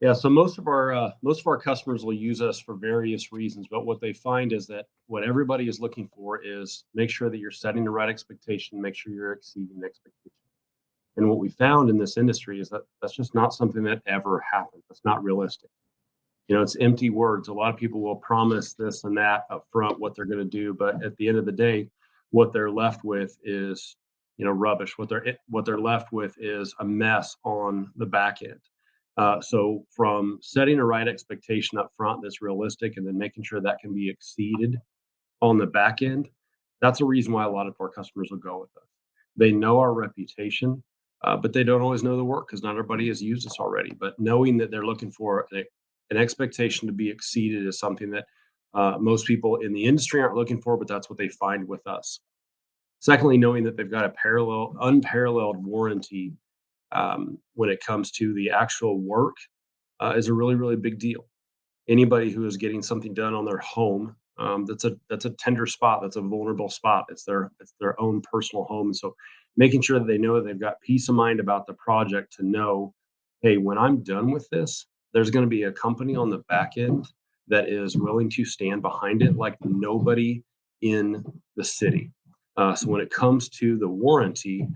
Yeah, so most of our customers will use us for various reasons, but what they find is that what everybody is looking for is make sure that you're setting the right expectation, make sure you're exceeding the expectation. And what we found in this industry is that that's just not something that ever happens. That's not realistic. It's empty words. A lot of people will promise this and that up front what they're going to do, but at the end of the day, what they're left with is rubbish. What they're left with is a mess on the back end. So from setting a right expectation up front that's realistic, and then making sure that can be exceeded on the back end, that's a reason why a lot of our customers will go with us. They know our reputation, but they don't always know the work because not everybody has used us already. But knowing that they're looking for an expectation to be exceeded is something that most people in the industry aren't looking for, but that's what they find with us. Secondly, knowing that they've got a unparalleled warranty when it comes to the actual work is a really, really big deal. Anybody who is getting something done on their home, that's a tender spot, that's a vulnerable spot. It's their own personal home, and so making sure that they know that they've got peace of mind about the project to know, hey, when I'm done with this, there's going to be a company on the back end that is willing to stand behind it like nobody in the city. So when it comes to the warranty,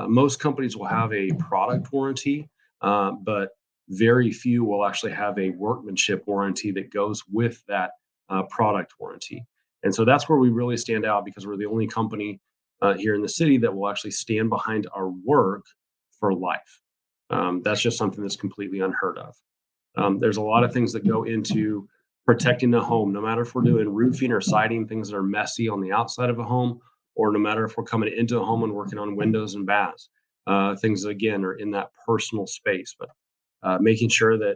most companies will have a product warranty, but very few will actually have a workmanship warranty that goes with that product warranty. And so that's where we really stand out because we're the only company here in the city that will actually stand behind our work for life. That's just something that's completely unheard of. There's a lot of things that go into protecting the home, no matter if we're doing roofing or siding, things that are messy on the outside of a home, or no matter if we're coming into a home and working on windows and baths. Things that, again, are in that personal space. But making sure that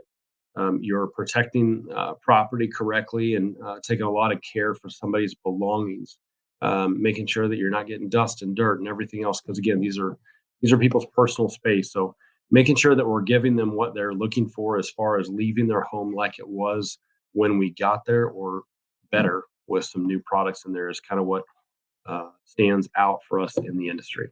you're protecting property correctly and taking a lot of care for somebody's belongings, making sure that you're not getting dust and dirt and everything else. Because again, these are people's personal space. So making sure that we're giving them what they're looking for as far as leaving their home like it was when we got there, or better with some new products in there, is kind of what stands out for us in the industry.